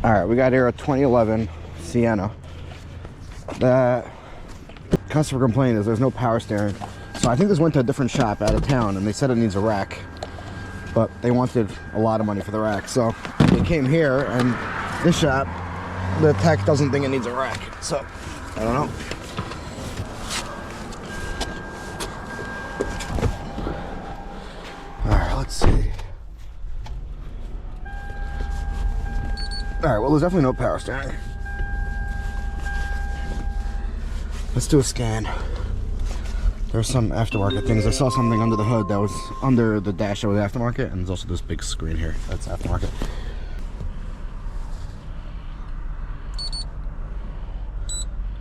All right, we got here a 2011 Sienna. The customer complaint is there's no power steering. So I think this went to a different shop out of town and they said it needs a rack, but they wanted a lot of money for the rack. So they came here and this shop, the tech doesn't think it needs a rack. So I don't know. All right, let's see. All right, well, there's definitely no power steering. Let's do a scan. There's some aftermarket things. I saw something under the hood that was under the dash that was aftermarket, and there's also this big screen here that's aftermarket.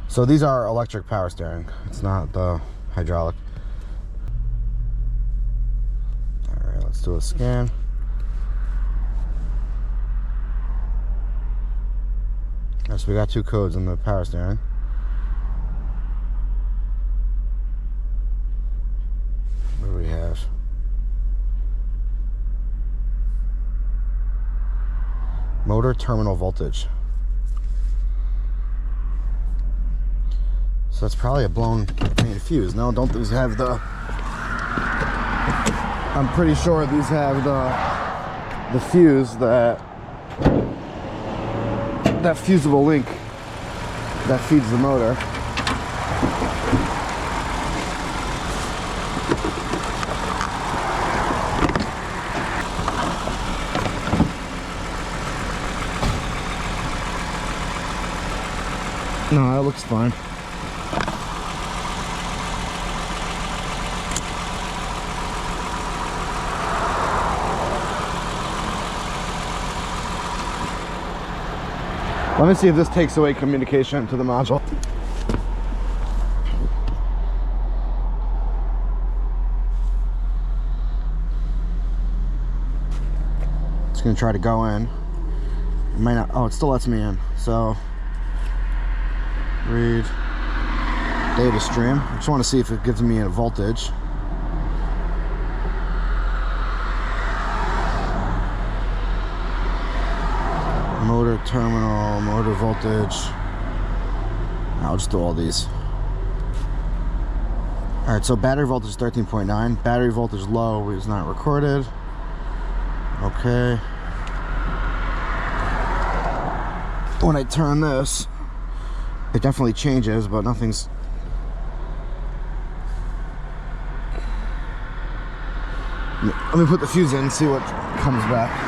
So these are electric power steering. It's not the hydraulic. All right, let's do a scan. So we got two codes in the power steering. What do we have? Motor terminal voltage. So that's probably a blown main fuse. No, don't these have the... I'm pretty sure these have the fuse that fusible link that feeds the motor. No, that looks fine. Let me see if this takes away communication to the module. It's gonna try to go in. It might not. Oh, it still lets me in. So read data stream. I just want to see if it gives me a voltage. Motor terminal, motor voltage. I'll just do all these. All right, so battery voltage 13.9. Battery voltage low is not recorded. Okay. When I turn this, it definitely changes, but nothing's... Let me put the fuse in and see what comes back.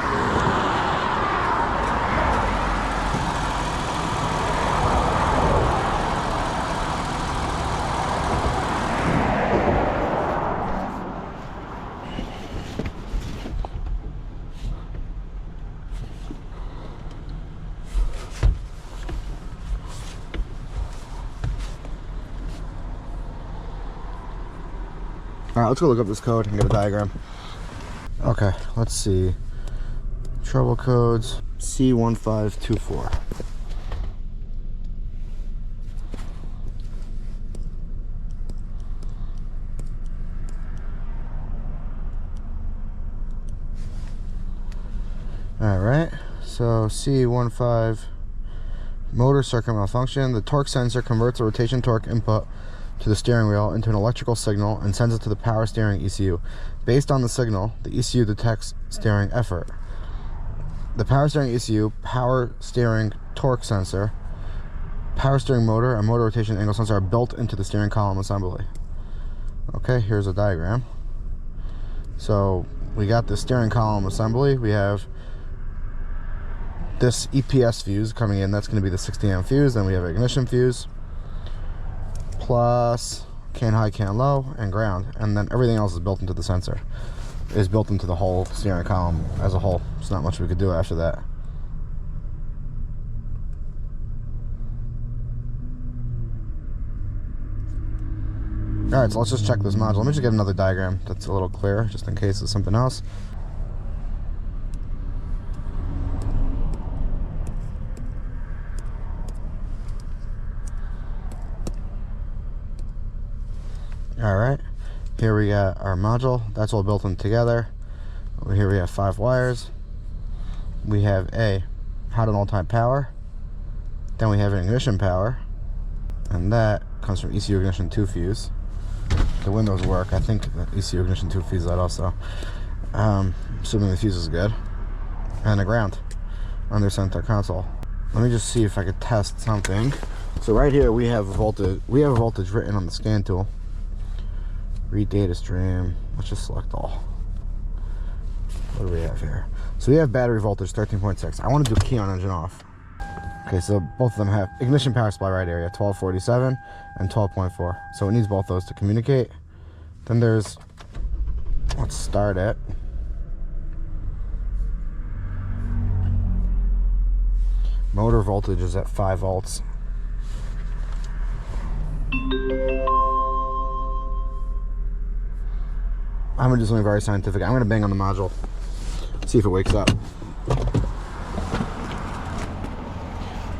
All right, let's go look up this code and get a diagram. Okay, let's see. Trouble codes C1524. All right, so C15, motor circuit malfunction. The torque sensor converts the rotation torque input to the steering wheel into an electrical signal and sends it to the power steering ECU. Based on the signal, the ECU detects steering effort. The power steering ECU, power steering torque sensor, power steering motor, and motor rotation angle sensor are built into the steering column assembly. Okay, here's a diagram. So we got the steering column assembly. We have this EPS fuse coming in. That's going to be the 60 amp fuse. Then we have an ignition fuse, plus can high, can low, and ground, and then everything else is built into the sensor, is built into the whole steering column as a whole. There's not much we could do after that. All right, so let's just check this module. Let me just get another diagram that's a little clearer, just in case it's something else. All right, here we got our module. That's all built in together. Over here we have 5 wires. We have a hot and all time power. Then we have an ignition power, and that comes from ECU ignition 2 fuse. The windows work. I think the ECU ignition 2 fuse that also. Assuming the fuse is good. And a ground under center console. Let me just see if I could test something. So right here we have a voltage. We have a voltage written on the scan tool. Read data stream. Let's just select all. What do we have here? So we have battery voltage 13.6. I want to do key on engine off. Okay, so both of them have ignition power supply right area, 1247 and 12.4. So it needs both those to communicate. Then there's, let's start it. Motor voltage is at 5 volts. I'm gonna do something very scientific. I'm gonna bang on the module, see if it wakes up.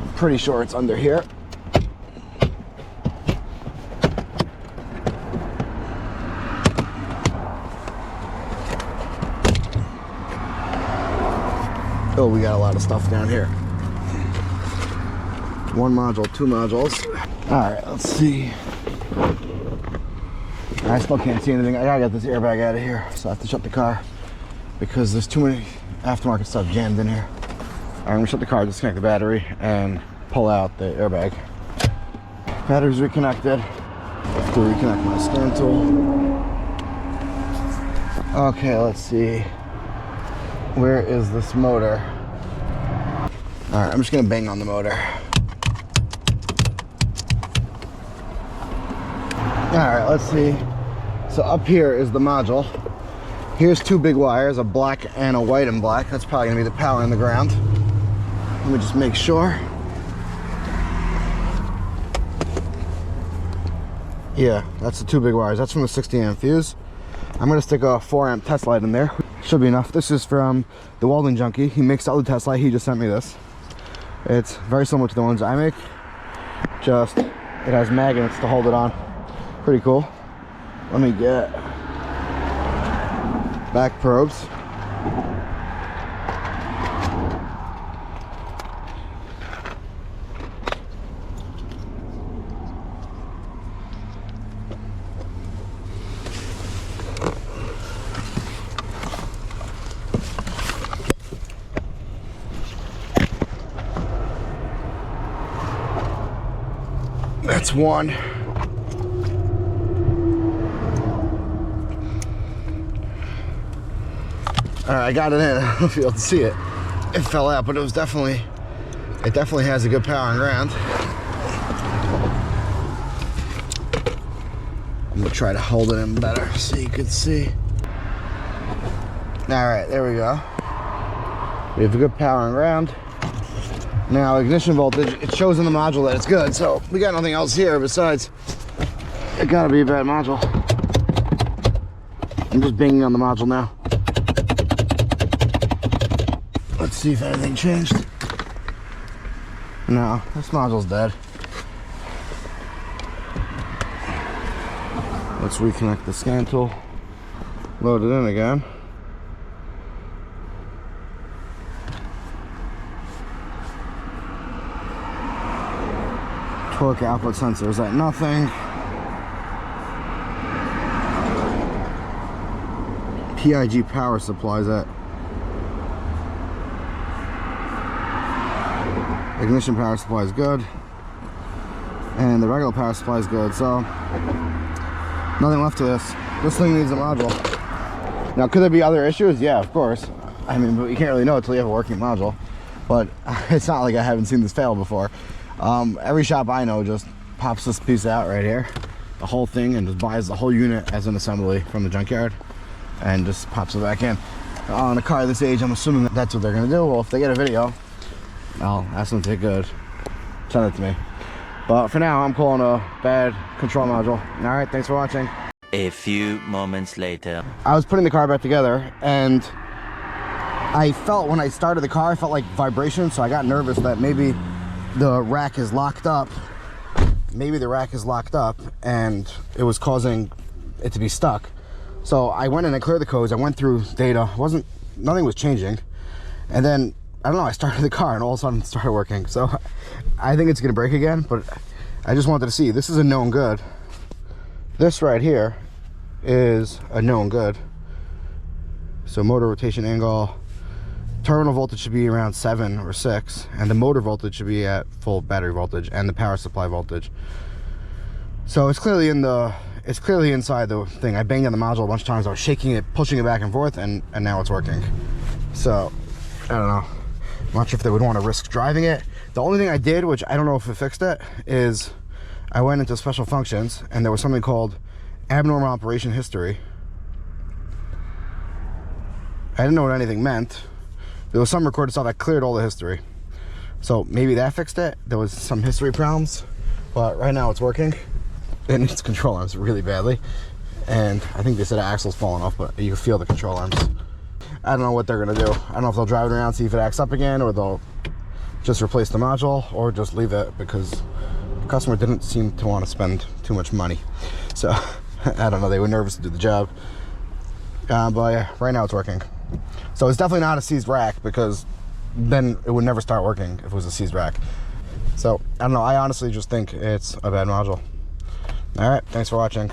I'm pretty sure it's under here. Oh, we got a lot of stuff down here. 1 module, 2 modules. All right, let's see. I still can't see anything. I gotta get this airbag out of here, so I have to shut the car because there's too many aftermarket stuff jammed in here. All right, I'm gonna shut the car, disconnect the battery, and pull out the airbag. Battery's reconnected. To reconnect my scan tool. Okay, let's see. Where is this motor? All right, I'm just gonna bang on the motor. All right, let's see. So up here is the module. Here's 2 big wires, a black and a white and black. That's probably gonna be the power in the ground. Let me just make sure. Yeah, that's the 2 big wires. That's from the 60 amp fuse. I'm gonna stick a 4 amp test light in there. Should be enough. This is from the Welding Junkie. He makes the other test light. He just sent me this. It's very similar to the ones I make. Just, it has magnets to hold it on. Pretty cool. Let me get back probes. That's 1. All right, I got it in. I don't know if you'll see it. It fell out, but it definitely has a good power and ground. I'm gonna try to hold it in better so you can see. All right, there we go. We have a good power and ground. Now ignition voltage, it shows in the module that it's good, so we got nothing else here besides it gotta be a bad module. I'm just banging on the module now. Let's see if anything changed. No, this module's dead. Let's reconnect the scan tool. Load it in again. Torque output sensor is at nothing. PIG power supply is at ignition power supply is good, and the regular power supply is good, so nothing left to this. This thing needs a module. Now, could there be other issues? Yeah, of course. I mean, but you can't really know until you have a working module. But it's not like I haven't seen this fail before. Every shop I know just pops this piece out right here, the whole thing, and just buys the whole unit as an assembly from the junkyard and just pops it back in. On a car this age, I'm assuming that that's what they're gonna do. Well, if they get a video, I'll ask them to take good, send it to me. But for now, I'm calling a bad control module. All right, thanks for watching. A few moments later. I was putting the car back together, and I felt when I started the car, I felt like vibration, so I got nervous that maybe the rack is locked up. Maybe the rack is locked up, and it was causing it to be stuck. So I went in and cleared the codes. I went through data. Nothing was changing. And then I don't know, I started the car and all of a sudden it started working. So I think it's gonna break again, but I just wanted to see. This is a known good. This right here is a known good. So motor rotation angle, terminal voltage should be around 7 or 6, and the motor voltage should be at full battery voltage and the power supply voltage. So it's clearly inside the thing. I banged on the module a bunch of times. I was shaking it, pushing it back and forth, and now it's working. So I don't know. I'm not sure if they would want to risk driving it. The only thing I did, which I don't know if it fixed it, is I went into special functions and there was something called abnormal operation history. I didn't know what anything meant. There was some recorded stuff that cleared all the history. So maybe that fixed it. There was some history problems, but right now it's working. It needs control arms really badly. And I think they said the axle's falling off, but you can feel the control arms. I don't know what they're gonna do. I don't know if they'll drive it around, see if it acts up again, or they'll just replace the module, or just leave it, because the customer didn't seem to want to spend too much money. So I don't know, they were nervous to do the job. But yeah, right now it's working. So it's definitely not a seized rack, because then it would never start working if it was a seized rack. So I don't know, I honestly just think it's a bad module. All right, thanks for watching.